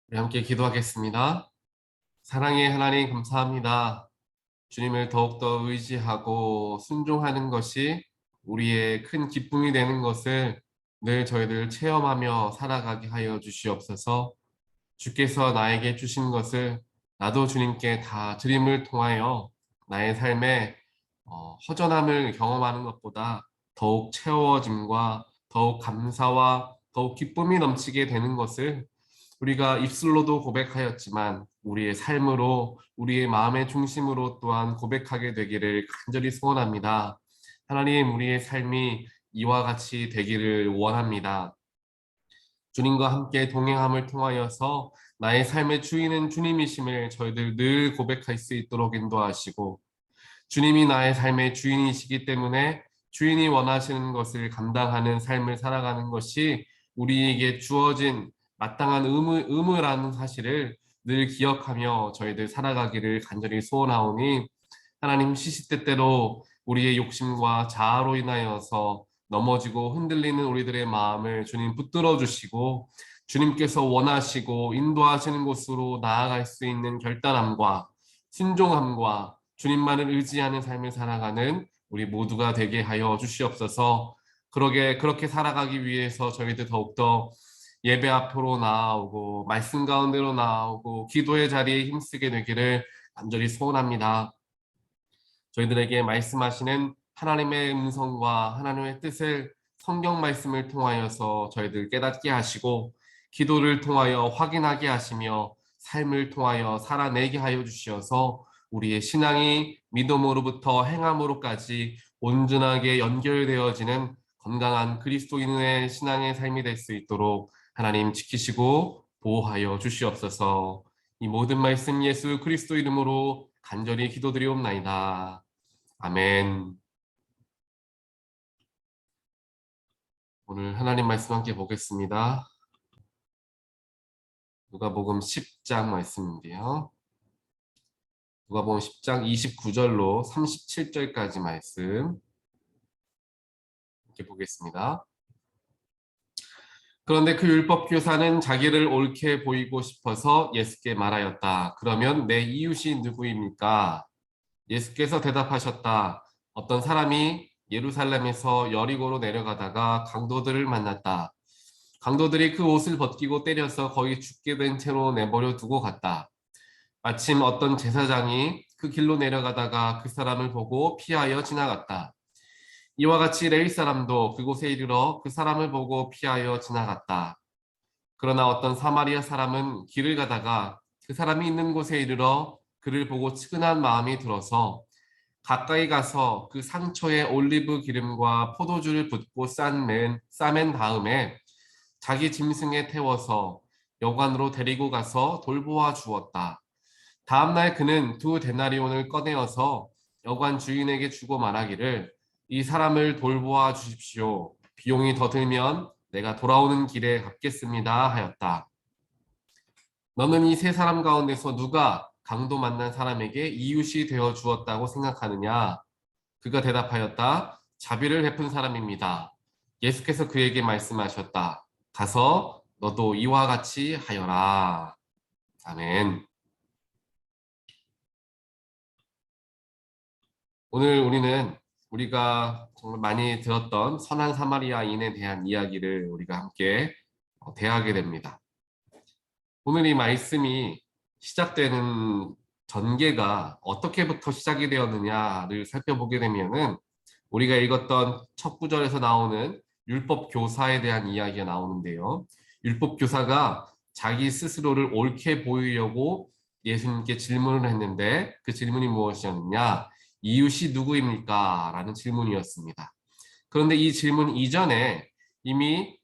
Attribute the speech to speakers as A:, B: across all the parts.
A: 우리 함께 기도하겠습니다. 사랑의 하나님 감사합니다. 주님을 더욱더 의지하고 순종하는 것이 우리의 큰 기쁨이 되는 것을 늘 저희들 체험하며 살아가게 하여 주시옵소서. 주께서 나에게 주신 것을 나도 주님께 다 드림을 통하여 나의 삶에 허전함을 경험하는 것보다 더욱 채워짐과 더욱 감사와 더욱 기쁨이 넘치게 되는 것을 우리가 입술로도 고백하였지만 우리의 삶으로 우리의 마음의 중심으로 또한 고백하게 되기를 간절히 소원합니다. 하나님, 우리의 삶이 이와 같이 되기를 원합니다. 주님과 함께 동행함을 통하여서 나의 삶의 주인은 주님이심을 저희들 늘 고백할 수 있도록 인도하시고, 주님이 나의 삶의 주인이시기 때문에 주인이 원하시는 것을 감당하는 삶을 살아가는 것이 우리에게 주어진 마땅한 의무라는 사실을 늘 기억하며 저희들 살아가기를 간절히 소원하오니, 하나님, 시시때때로 우리의 욕심과 자아로 인하여서 넘어지고 흔들리는 우리들의 마음을 주님 붙들어 주시고, 주님께서 원하시고 인도하시는 곳으로 나아갈 수 있는 결단함과 순종함과 주님만을 의지하는 삶을 살아가는 우리 모두가 되게 하여 주시옵소서. 그렇게 살아가기 위해서 저희들 더욱더 예배 앞으로 나아오고 말씀 가운데로 나아오고 기도의 자리에 힘쓰게 되기를 간절히 소원합니다. 저희들에게 말씀하시는 하나님의 음성과 하나님의 뜻을 성경 말씀을 통하여서 저희들 깨닫게 하시고, 기도를 통하여 확인하게 하시며 삶을 통하여 살아내게 하여 주시어서 우리의 신앙이 믿음으로부터 행함으로까지 온전하게 연결되어지는 건강한 그리스도인의 신앙의 삶이 될 수 있도록 하나님 지키시고 보호하여 주시옵소서. 이 모든 말씀 예수 그리스도 이름으로 간절히 기도드리옵나이다. 아멘. 오늘 하나님 말씀 함께 보겠습니다. 누가복음 10장 말씀인데요. 누가복음 10장 29절로 37절까지 말씀 함께 보겠습니다. 그런데 그 율법 교사는 자기를 옳게 보이고 싶어서 예수께 말하였다. 그러면 내 이웃이 누구입니까? 예수께서 대답하셨다. 어떤 사람이 예루살렘에서 여리고로 내려가다가 강도들을 만났다. 강도들이 그 옷을 벗기고 때려서 거의 죽게 된 채로 내버려 두고 갔다. 마침 어떤 제사장이 그 길로 내려가다가 그 사람을 보고 피하여 지나갔다. 이와 같이 레위 사람도 그곳에 이르러 그 사람을 보고 피하여 지나갔다. 그러나 어떤 사마리아 사람은 길을 가다가 그 사람이 있는 곳에 이르러 그를 보고 측은한 마음이 들어서 가까이 가서 그 상처에 올리브 기름과 포도주를 붓고 싸맨 다음에 자기 짐승에 태워서 여관으로 데리고 가서 돌보아 주었다. 다음날 그는 두 데나리온을 꺼내어서 여관 주인에게 주고 말하기를, 이 사람을 돌보아 주십시오. 비용이 더 들면 내가 돌아오는 길에 갚겠습니다 하였다. 너는 이 세 사람 가운데서 누가 강도 만난 사람에게 이웃이 되어 주었다고 생각하느냐? 그가 대답하였다. 자비를 베푼 사람입니다. 예수께서 그에게 말씀하셨다. 가서 너도 이와 같이 하여라. 아멘. 오늘 우리가 정말 많이 들었던 선한 사마리아인에 대한 이야기를 우리가 함께 대하게 됩니다. 오늘 이 말씀이 시작되는 전개가 어떻게부터 시작이 되었느냐를 살펴보게 되면은, 우리가 읽었던 첫 구절에서 나오는 율법 교사에 대한 이야기가 나오는데요. 율법 교사가 자기 스스로를 옳게 보이려고 예수님께 질문을 했는데, 그 질문이 무엇이었느냐? 이웃이 누구입니까? 라는 질문이었습니다. 그런데 이 질문 이전에 이미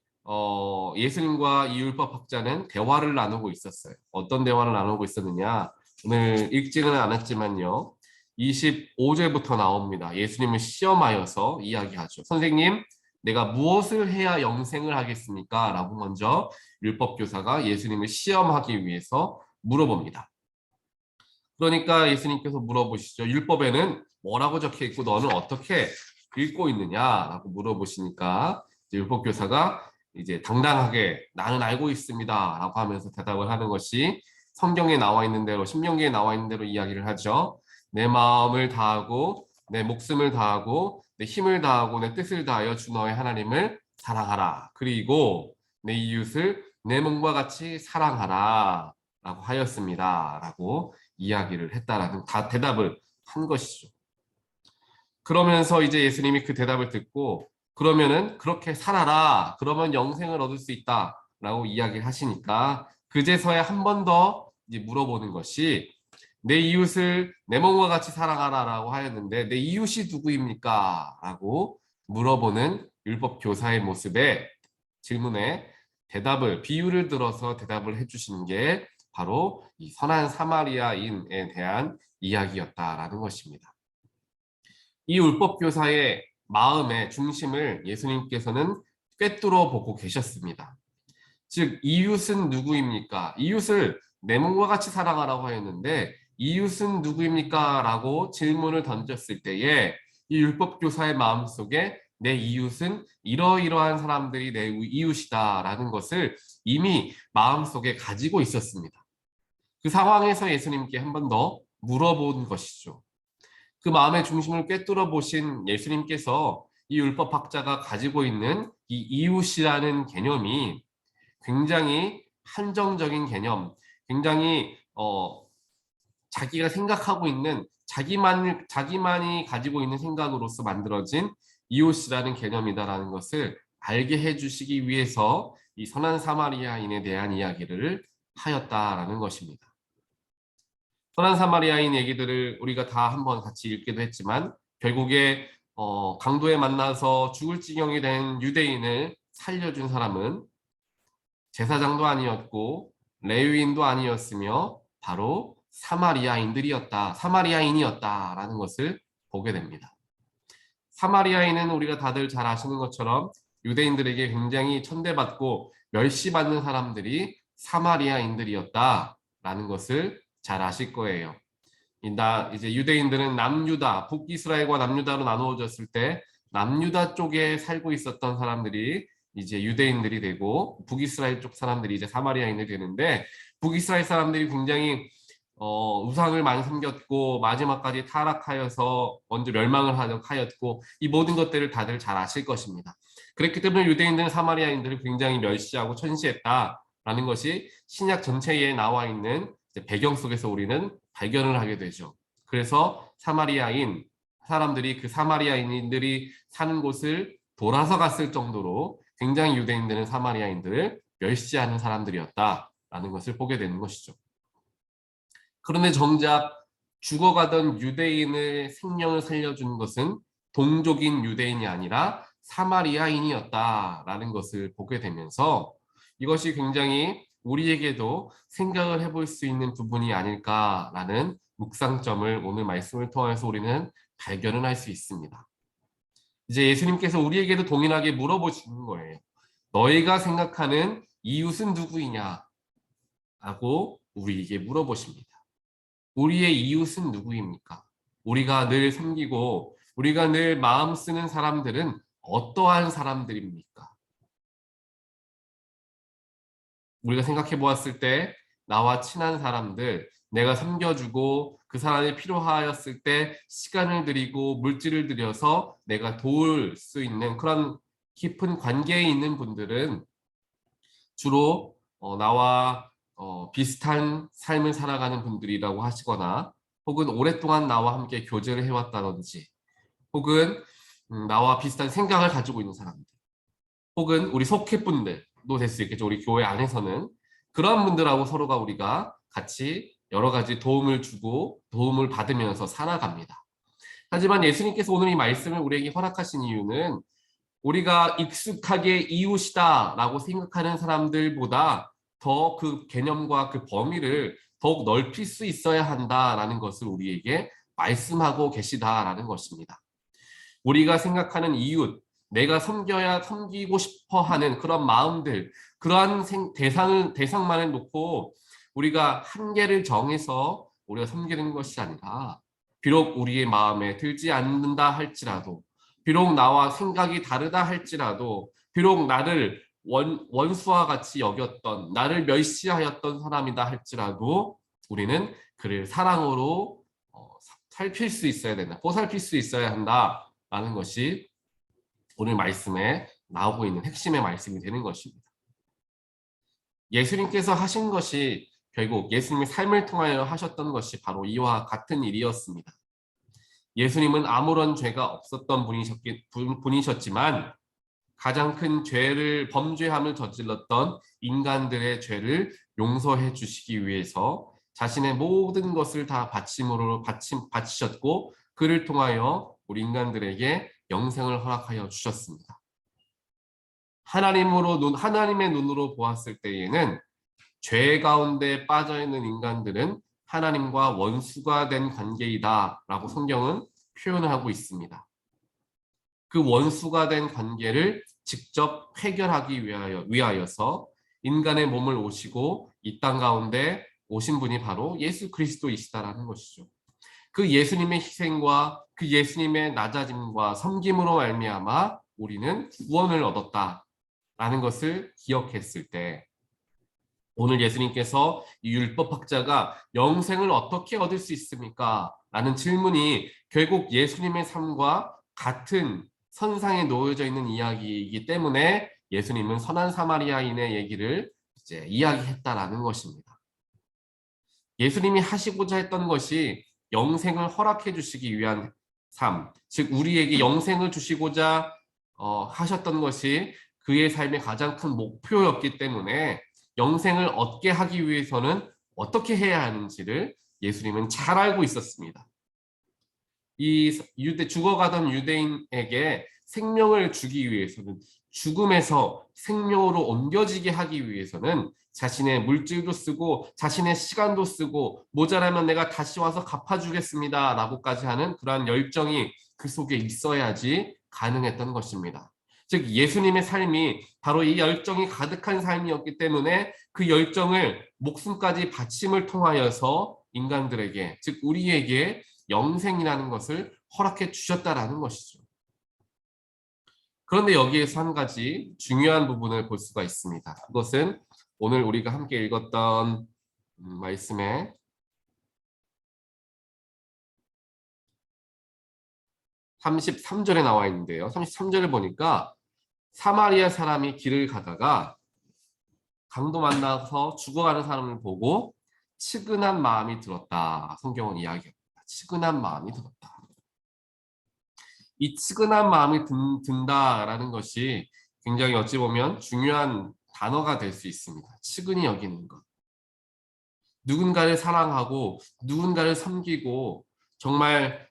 A: 예수님과 이 율법학자는 대화를 나누고 있었어요. 어떤 대화를 나누고 있었느냐? 오늘 읽지는 않았지만요. 25절부터 나옵니다. 예수님을 시험하여서 이야기하죠. 선생님, 내가 무엇을 해야 영생을 하겠습니까? 라고 먼저 율법교사가 예수님을 시험하기 위해서 물어봅니다. 그러니까 예수님께서 물어보시죠. 율법에는 뭐라고 적혀 있고 너는 어떻게 읽고 있느냐라고 물어보시니까 율법교사가 이제 당당하게 나는 알고 있습니다 라고 하면서 대답을 하는 것이 성경에 나와 있는 대로, 신명기에 나와 있는 대로 이야기를 하죠. 내 마음을 다하고 내 목숨을 다하고 내 힘을 다하고 내 뜻을 다하여 주 너의 하나님을 사랑하라. 그리고 내 이웃을 내 몸과 같이 사랑하라 라고 하였습니다 라고 이야기를 했다라는 대답을 한 것이죠. 그러면서 이제 예수님이 그 대답을 듣고 그러면은 그렇게 살아라. 그러면 영생을 얻을 수 있다라고 이야기를 하시니까 그제서야 한 번 더 물어보는 것이 내 이웃을 내 몸과 같이 사랑하라라고 하였는데 내 이웃이 누구입니까? 라고 물어보는 율법 교사의 모습에 질문에 대답을 비유를 들어서 대답을 해주시는 게 바로 이 선한 사마리아인에 대한 이야기였다라는 것입니다. 이 율법 교사의 마음의 중심을 예수님께서는 꿰뚫어 보고 계셨습니다. 즉 이웃은 누구입니까? 이웃을 내 몸과 같이 사랑하라고 하였는데 이웃은 누구입니까? 라고 질문을 던졌을 때에 이 율법 교사의 마음속에 내 이웃은 이러이러한 사람들이 내 이웃이다 라는 것을 이미 마음속에 가지고 있었습니다. 그 상황에서 예수님께 한 번 더 물어본 것이죠. 그 마음의 중심을 꿰뚫어 보신 예수님께서 이 율법학자가 가지고 있는 이 이웃이라는 개념이 굉장히 한정적인 개념, 굉장히 자기가 생각하고 있는 자기만이 가지고 있는 생각으로서 만들어진 이웃이라는 개념이다라는 것을 알게 해주시기 위해서 이 선한 사마리아인에 대한 이야기를 하였다라는 것입니다. 선한 사마리아인 얘기들을 우리가 다 한번 같이 읽기도 했지만 결국에 강도에 만나서 죽을 지경이 된 유대인을 살려준 사람은 제사장도 아니었고 레위인도 아니었으며 바로 사마리아인이었다라는 것을 보게 됩니다. 사마리아인은 우리가 다들 잘 아시는 것처럼 유대인들에게 굉장히 천대받고 멸시받는 사람들이 사마리아인들이었다라는 것을 잘 아실 거예요. 이제 유대인들은 남유다, 북이스라엘과 남유다로 나누어졌을 때 남유다 쪽에 살고 있었던 사람들이 이제 유대인들이 되고 북이스라엘 쪽 사람들이 이제 사마리아인이 되는데 북이스라엘 사람들이 굉장히 우상을 많이 섬겼고 마지막까지 타락하여서 먼저 멸망을 하였고 이 모든 것들을 다들 잘 아실 것입니다. 그렇기 때문에 유대인들은 사마리아인들을 굉장히 멸시하고 천시했다라는 것이 신약 전체에 나와 있는 배경 속에서 우리는 발견을 하게 되죠. 그래서 사람들이 그 사마리아인들이 사는 곳을 돌아서 갔을 정도로 굉장히 유대인들은 사마리아인들을 멸시하는 사람들이었다라는 것을 보게 되는 것이죠. 그런데 정작 죽어가던 유대인의 생명을 살려준 것은 동족인 유대인이 아니라 사마리아인이었다라는 것을 보게 되면서 이것이 굉장히 우리에게도 생각을 해볼 수 있는 부분이 아닐까라는 묵상점을 오늘 말씀을 통해서 우리는 발견을 할 수 있습니다. 이제 예수님께서 우리에게도 동일하게 물어보시는 거예요. 너희가 생각하는 이웃은 누구이냐? 라고 우리에게 물어보십니다. 우리의 이웃은 누구입니까? 우리가 늘 섬기고 우리가 늘 마음 쓰는 사람들은 어떠한 사람들입니까? 우리가 생각해 보았을 때 나와 친한 사람들, 내가 섬겨주고 그 사람이 필요하였을 때 시간을 들이고 물질을 들여서 내가 도울 수 있는 그런 깊은 관계에 있는 분들은 주로 나와 비슷한 삶을 살아가는 분들이라고 하시거나 혹은 오랫동안 나와 함께 교제를 해왔다든지 혹은 나와 비슷한 생각을 가지고 있는 사람들 혹은 우리 속회분들도 될 수 있겠죠. 우리 교회 안에서는 그런 분들하고 서로가 우리가 같이 여러 가지 도움을 주고 도움을 받으면서 살아갑니다. 하지만 예수님께서 오늘 이 말씀을 우리에게 허락하신 이유는 우리가 익숙하게 이웃이다라고 생각하는 사람들보다 더 그 개념과 그 범위를 더욱 넓힐 수 있어야 한다라는 것을 우리에게 말씀하고 계시다라는 것입니다. 우리가 생각하는 이웃, 내가 섬기고 싶어 하는 그런 마음들, 그러한 대상만을 놓고 우리가 한계를 정해서 우리가 섬기는 것이 아니라 비록 우리의 마음에 들지 않는다 할지라도 비록 나와 생각이 다르다 할지라도 비록 나를 원수와 같이 여겼던, 나를 멸시하였던 사람이다 할지라도 우리는 그를 사랑으로 살필 수 있어야 된다, 보살필 수 있어야 한다라는 것이 오늘 말씀에 나오고 있는 핵심의 말씀이 되는 것입니다. 예수님께서 하신 것이 결국 예수님의 삶을 통하여 하셨던 것이 바로 이와 같은 일이었습니다. 예수님은 아무런 죄가 없었던 분이셨지만 가장 큰 죄를 범죄함을 저질렀던 인간들의 죄를 용서해 주시기 위해서 자신의 모든 것을 다 바치셨고 그를 통하여 우리 인간들에게 영생을 허락하여 주셨습니다. 하나님의 눈으로 보았을 때에는 죄 가운데 빠져 있는 인간들은 하나님과 원수가 된 관계이다라고 성경은 표현을 하고 있습니다. 그 원수가 된 관계를 직접 해결하기 위하여서 인간의 몸을 오시고 이 땅 가운데 오신 분이 바로 예수 그리스도이시다라는 것이죠. 그 예수님의 희생과 그 예수님의 낮아짐과 섬김으로 말미암아 우리는 구원을 얻었다라는 것을 기억했을 때, 오늘 예수님께서 이 율법학자가 영생을 어떻게 얻을 수 있습니까? 라는 질문이 결국 예수님의 삶과 같은 선상에 놓여져 있는 이야기이기 때문에 예수님은 선한 사마리아인의 얘기를 이제 이야기했다라는 것입니다. 예수님이 하시고자 했던 것이 영생을 허락해 주시기 위한 삶, 즉 우리에게 영생을 주시고자 하셨던 것이 그의 삶의 가장 큰 목표였기 때문에 영생을 얻게 하기 위해서는 어떻게 해야 하는지를 예수님은 잘 알고 있었습니다. 이 죽어가던 유대인에게 생명을 주기 위해서는, 죽음에서 생명으로 옮겨지게 하기 위해서는 자신의 물질도 쓰고 자신의 시간도 쓰고 모자라면 내가 다시 와서 갚아주겠습니다 라고까지 하는 그러한 열정이 그 속에 있어야지 가능했던 것입니다. 즉 예수님의 삶이 바로 이 열정이 가득한 삶이었기 때문에 그 열정을 목숨까지 바침을 통하여서 인간들에게, 즉 우리에게 영생이라는 것을 허락해 주셨다라는 것이죠. 그런데 여기에서 한 가지 중요한 부분을 볼 수가 있습니다. 그것은 오늘 우리가 함께 읽었던 말씀에 33절에 나와 있는데요. 33절을 보니까 사마리아 사람이 길을 가다가 강도 만나서 죽어가는 사람을 보고 측은한 마음이 들었다. 성경은 이야기합니다. 측은한 마음이 들었다. 이 측은한 마음이 든다라는 것이 굉장히 어찌 보면 중요한 단어가 될 수 있습니다. 측은히 여기는 것. 누군가를 사랑하고 누군가를 섬기고 정말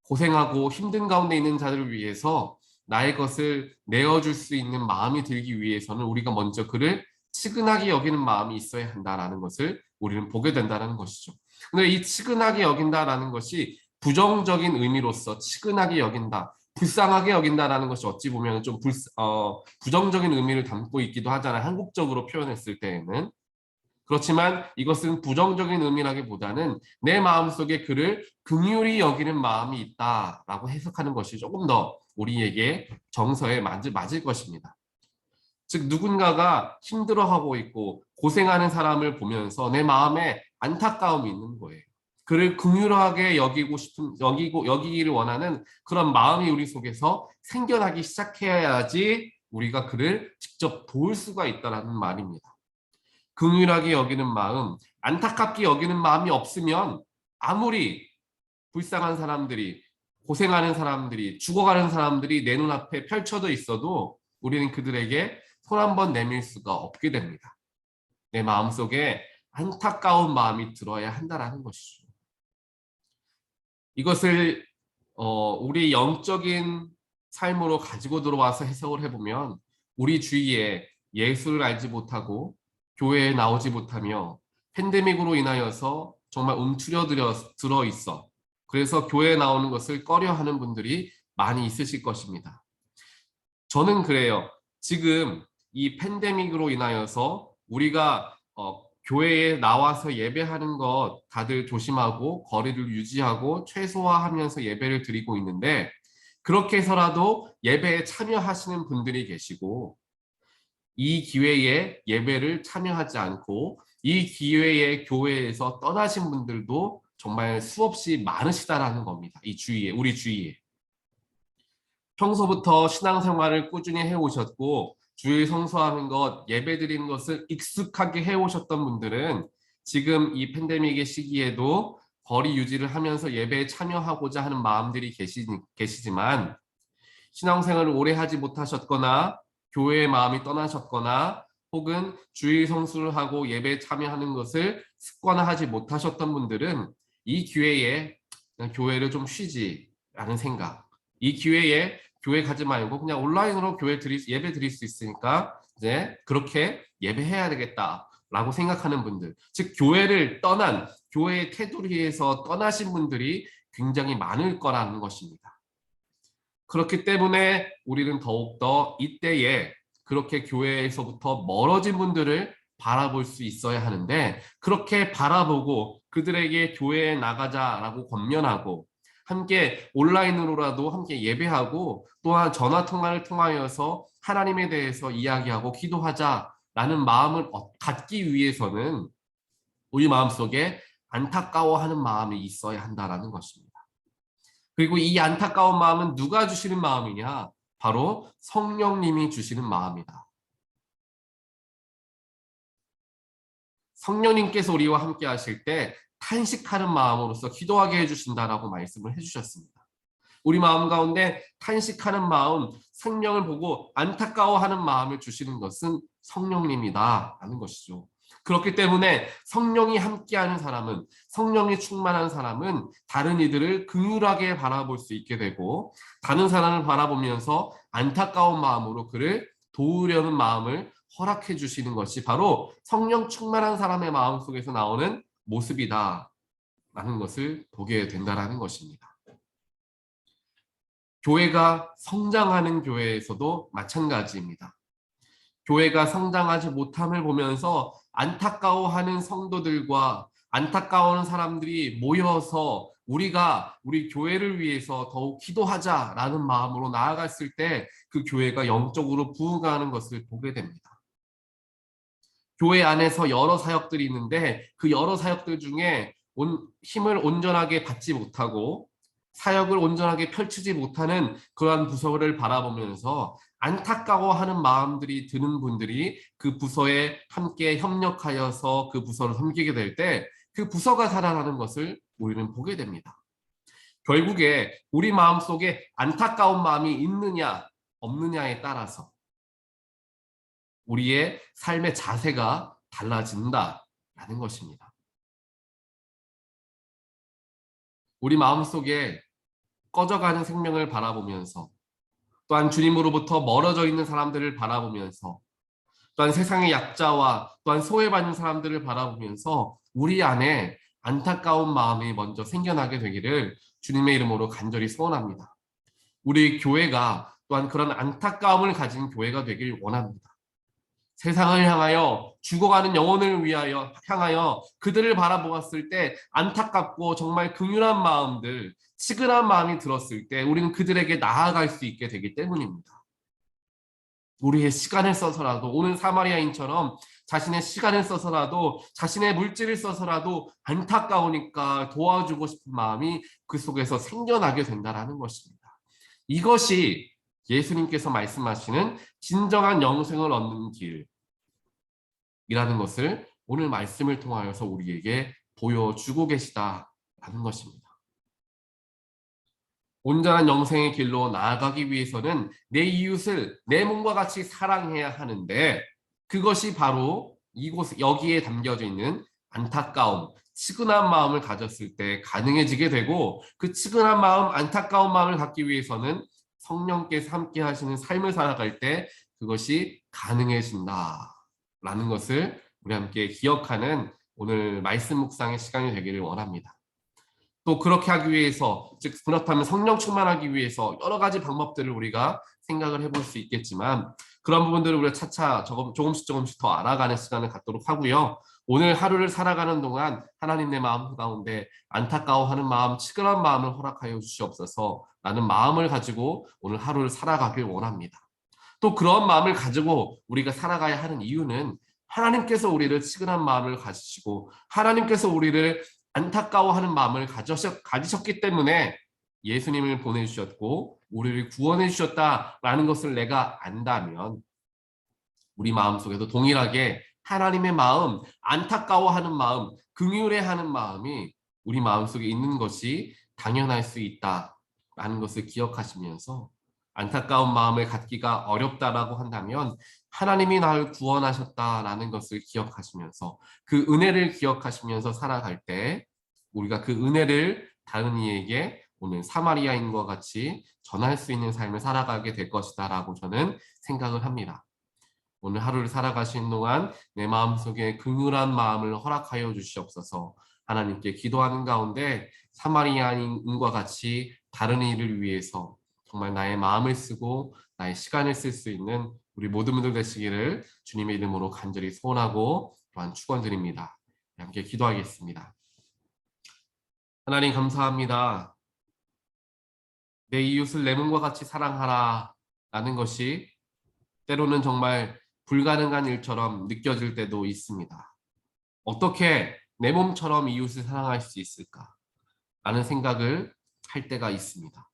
A: 고생하고 힘든 가운데 있는 자들을 위해서 나의 것을 내어줄 수 있는 마음이 들기 위해서는 우리가 먼저 그를 측은하게 여기는 마음이 있어야 한다라는 것을 우리는 보게 된다는 것이죠. 근데 이 측은하게 여긴다라는 것이 부정적인 의미로서 측은하게 여긴다, 불쌍하게 여긴다라는 것이 어찌 보면 좀 부정적인 의미를 담고 있기도 하잖아요. 한국적으로 표현했을 때에는. 그렇지만 이것은 부정적인 의미라기보다는 내 마음속에 그를 긍휼히 여기는 마음이 있다라고 해석하는 것이 조금 더 우리에게 정서에 맞을 것입니다. 즉 누군가가 힘들어하고 있고 고생하는 사람을 보면서 내 마음에 안타까움이 있는 거예요. 그를 긍휼하게 여기기를 원하는 그런 마음이 우리 속에서 생겨나기 시작해야지 우리가 그를 직접 도울 수가 있다라는 말입니다. 긍휼하게 여기는 마음, 안타깝게 여기는 마음이 없으면 아무리 불쌍한 사람들이, 고생하는 사람들이, 죽어가는 사람들이 내 눈앞에 펼쳐져 있어도 우리는 그들에게 손 한 번 내밀 수가 없게 됩니다. 내 마음속에 안타까운 마음이 들어야 한다는 것이죠. 이것을 우리 영적인 삶으로 가지고 들어와서 해석을 해보면 우리 주위에 예수를 알지 못하고 교회에 나오지 못하며 팬데믹으로 인하여서 정말 들어 있어. 그래서 교회에 나오는 것을 꺼려하는 분들이 많이 있으실 것입니다. 저는 그래요. 지금 이 팬데믹으로 인하여서 우리가 교회에 나와서 예배하는 것 다들 조심하고 거리를 유지하고 최소화하면서 예배를 드리고 있는데, 그렇게 해서라도 예배에 참여하시는 분들이 계시고 이 기회에 예배를 참여하지 않고 이 기회에 교회에서 떠나신 분들도 정말 수없이 많으시다라는 겁니다. 이 주위에, 우리 주위에. 평소부터 신앙생활을 꾸준히 해오셨고 주일 성수하는 것, 예배 드리는 것을 익숙하게 해오셨던 분들은 지금 이 팬데믹의 시기에도 거리 유지를 하면서 예배에 참여하고자 하는 마음들이 계시지만 신앙생활을 오래 하지 못하셨거나 교회의 마음이 떠나셨거나 혹은 주일 성수를 하고 예배에 참여하는 것을 습관화하지 못하셨던 분들은 이 기회에 그냥 교회를 좀 쉬지라는 생각, 이 기회에 교회 가지 말고 그냥 온라인으로 예배 드릴 수 있으니까 이제 그렇게 예배해야 되겠다라고 생각하는 분들, 즉 교회를 떠난, 교회의 테두리에서 떠나신 분들이 굉장히 많을 거라는 것입니다. 그렇기 때문에 우리는 더욱더 이때에 그렇게 교회에서부터 멀어진 분들을 바라볼 수 있어야 하는데, 그렇게 바라보고 그들에게 교회에 나가자라고 권면하고 함께 온라인으로라도 함께 예배하고 또한 전화 통화를 통하여서 하나님에 대해서 이야기하고 기도하자라는 마음을 갖기 위해서는 우리 마음속에 안타까워하는 마음이 있어야 한다라는 것입니다. 그리고 이 안타까운 마음은 누가 주시는 마음이냐? 바로 성령님이 주시는 마음이다. 성령님께서 우리와 함께 하실 때 탄식하는 마음으로서 기도하게 해주신다라고 말씀을 해주셨습니다. 우리 마음 가운데 탄식하는 마음, 생명을 보고 안타까워하는 마음을 주시는 것은 성령님이다 라는 것이죠. 그렇기 때문에 성령이 함께하는 사람은, 성령이 충만한 사람은 다른 이들을 긍휼하게 바라볼 수 있게 되고 다른 사람을 바라보면서 안타까운 마음으로 그를 도우려는 마음을 허락해 주시는 것이 바로 성령 충만한 사람의 마음 속에서 나오는 모습이다 라는 것을 보게 된다는 것입니다. 교회가 성장하는 교회에서도 마찬가지입니다. 교회가 성장하지 못함을 보면서 안타까워하는 성도들과 안타까워하는 사람들이 모여서 우리가 우리 교회를 위해서 더욱 기도하자라는 마음으로 나아갔을 때 그 교회가 영적으로 부흥하는 것을 보게 됩니다. 교회 안에서 여러 사역들이 있는데 그 여러 사역들 중에 힘을 온전하게 받지 못하고 사역을 온전하게 펼치지 못하는 그러한 부서를 바라보면서 안타까워하는 마음들이 드는 분들이 그 부서에 함께 협력하여서 그 부서를 섬기게 될 때 그 부서가 살아나는 것을 우리는 보게 됩니다. 결국에 우리 마음속에 안타까운 마음이 있느냐 없느냐에 따라서 우리의 삶의 자세가 달라진다라는 것입니다. 우리 마음속에 꺼져가는 생명을 바라보면서 또한 주님으로부터 멀어져 있는 사람들을 바라보면서 또한 세상의 약자와 또한 소외받는 사람들을 바라보면서 우리 안에 안타까운 마음이 먼저 생겨나게 되기를 주님의 이름으로 간절히 소원합니다. 우리 교회가 또한 그런 안타까움을 가진 교회가 되길 원합니다. 세상을 향하여 죽어가는 영혼을 향하여 그들을 바라보았을 때 안타깝고 정말 긍휼한 마음들, 치근한 마음이 들었을 때 우리는 그들에게 나아갈 수 있게 되기 때문입니다. 우리의 시간을 써서라도 오늘 사마리아인처럼 자신의 시간을 써서라도 자신의 물질을 써서라도 안타까우니까 도와주고 싶은 마음이 그 속에서 생겨나게 된다는 것입니다. 이것이 예수님께서 말씀하시는 진정한 영생을 얻는 길이라는 것을 오늘 말씀을 통하여서 우리에게 보여주고 계시다라는 것입니다. 온전한 영생의 길로 나아가기 위해서는 내 이웃을 내 몸과 같이 사랑해야 하는데 그것이 바로 여기에 담겨져 있는 안타까움, 치근한 마음을 가졌을 때 가능해지게 되고 그 치근한 마음, 안타까운 마음을 갖기 위해서는 성령께서 함께 하시는 삶을 살아갈 때 그것이 가능해진다라는 것을 우리 함께 기억하는 오늘 말씀 묵상의 시간이 되기를 원합니다. 또 그렇게 하기 위해서, 즉 그렇다면 성령 충만하기 위해서 여러 가지 방법들을 우리가 생각을 해볼 수 있겠지만 그런 부분들을 우리가 차차 조금씩 더 알아가는 시간을 갖도록 하고요. 오늘 하루를 살아가는 동안 하나님 내 마음 가운데 안타까워하는 마음, 치근한 마음을 허락하여 주시옵소서 라는 마음을 가지고 오늘 하루를 살아가길 원합니다. 또 그런 마음을 가지고 우리가 살아가야 하는 이유는 하나님께서 우리를 치근한 마음을 가지시고 하나님께서 우리를 안타까워하는 마음을 가지셨기 때문에 예수님을 보내주셨고 우리를 구원해 주셨다라는 것을 내가 안다면 우리 마음속에도 동일하게 하나님의 마음, 안타까워하는 마음, 긍휼해하는 마음이 우리 마음속에 있는 것이 당연할 수 있다라는 것을 기억하시면서 안타까운 마음을 갖기가 어렵다라고 한다면 하나님이 나를 구원하셨다라는 것을 기억하시면서 그 은혜를 기억하시면서 살아갈 때 우리가 그 은혜를 다른 이에게 오늘 사마리아인과 같이 전할 수 있는 삶을 살아가게 될 것이다라고 저는 생각을 합니다. 오늘 하루를 살아가시는 동안 내 마음속에 긍휼한 마음을 허락하여 주시옵소서. 하나님께 기도하는 가운데 사마리아인과 같이 다른 이를 위해서 정말 나의 마음을 쓰고 나의 시간을 쓸 수 있는 우리 모든 분들 되시기를 주님의 이름으로 간절히 소원하고 또한 축원드립니다. 함께 기도하겠습니다. 하나님 감사합니다. 내 이웃을 내 몸과 같이 사랑하라 라는 것이 때로는 정말 불가능한 일처럼 느껴질 때도 있습니다. 어떻게 내 몸처럼 이웃을 사랑할 수 있을까? 라는 생각을 할 때가 있습니다.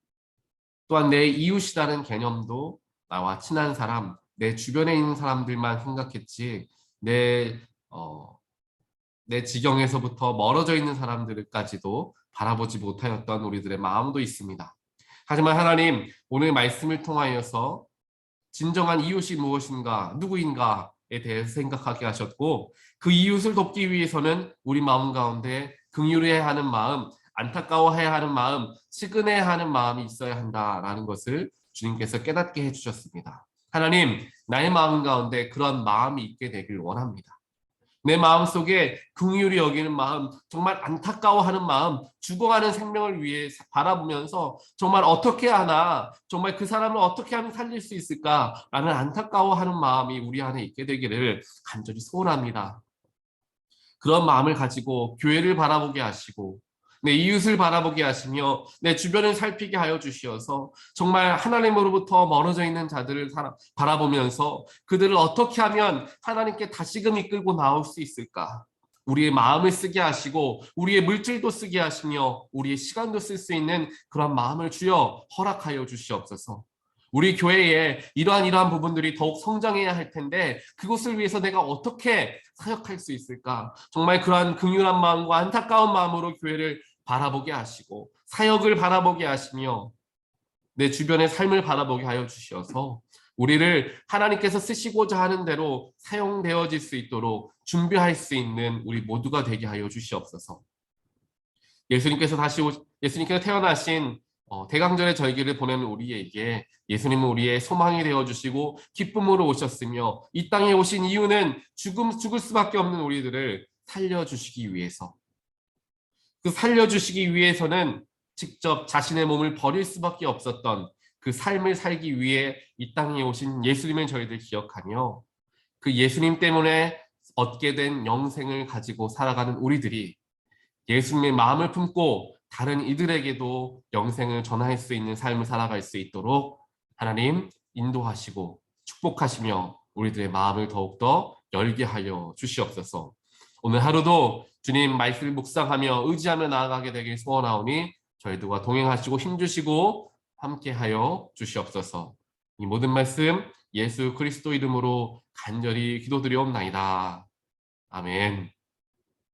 A: 또한 내 이웃이라는 개념도 나와 친한 사람, 내 주변에 있는 사람들만 생각했지 내, 내 지경에서부터 멀어져 있는 사람들까지도 바라보지 못하였던 우리들의 마음도 있습니다. 하지만 하나님, 오늘 말씀을 통하여서 진정한 이웃이 무엇인가, 누구인가에 대해서 생각하게 하셨고 그 이웃을 돕기 위해서는 우리 마음 가운데 긍휼해야 하는 마음, 안타까워해야 하는 마음, 측은해야 하는 마음이 있어야 한다라는 것을 주님께서 깨닫게 해주셨습니다. 하나님, 나의 마음 가운데 그런 마음이 있게 되길 원합니다. 내 마음속에 긍휼히 여기는 마음, 정말 안타까워하는 마음, 죽어가는 생명을 위해 바라보면서 정말 어떻게 하나, 정말 그 사람을 어떻게 하면 살릴 수 있을까라는 안타까워하는 마음이 우리 안에 있게 되기를 간절히 소원합니다. 그런 마음을 가지고 교회를 바라보게 하시고 내 이웃을 바라보게 하시며 내 주변을 살피게 하여 주시어서 정말 하나님으로부터 멀어져 있는 자들을 바라보면서 그들을 어떻게 하면 하나님께 다시금 이끌고 나올 수 있을까? 우리의 마음을 쓰게 하시고 우리의 물질도 쓰게 하시며 우리의 시간도 쓸 수 있는 그런 마음을 주여 허락하여 주시옵소서. 우리 교회에 이러한 부분들이 더욱 성장해야 할 텐데 그것을 위해서 내가 어떻게 사역할 수 있을까? 정말 그러한 긍휼한 마음과 안타까운 마음으로 교회를 바라보게 하시고 사역을 바라보게 하시며 내 주변의 삶을 바라보게 하여 주시어서 우리를 하나님께서 쓰시고자 하는 대로 사용되어질 수 있도록 준비할 수 있는 우리 모두가 되게 하여 주시옵소서. 예수님께서 태어나신 대강절의 절기를 보내는 우리에게 예수님은 우리의 소망이 되어주시고 기쁨으로 오셨으며 이 땅에 오신 이유는 죽을 수밖에 없는 우리들을 살려주시기 위해서 그 살려주시기 위해서는 직접 자신의 몸을 버릴 수밖에 없었던 그 삶을 살기 위해 이 땅에 오신 예수님을 저희들 기억하며 그 예수님 때문에 얻게 된 영생을 가지고 살아가는 우리들이 예수님의 마음을 품고 다른 이들에게도 영생을 전할 수 있는 삶을 살아갈 수 있도록 하나님 인도하시고 축복하시며 우리들의 마음을 더욱더 열게 하여 주시옵소서. 오늘 하루도 주님 말씀을 묵상하며 의지하며 나아가게 되길 소원하오니 저희들과 동행하시고 힘주시고 함께하여 주시옵소서. 이 모든 말씀 예수 그리스도 이름으로 간절히 기도드리옵나이다. 아멘.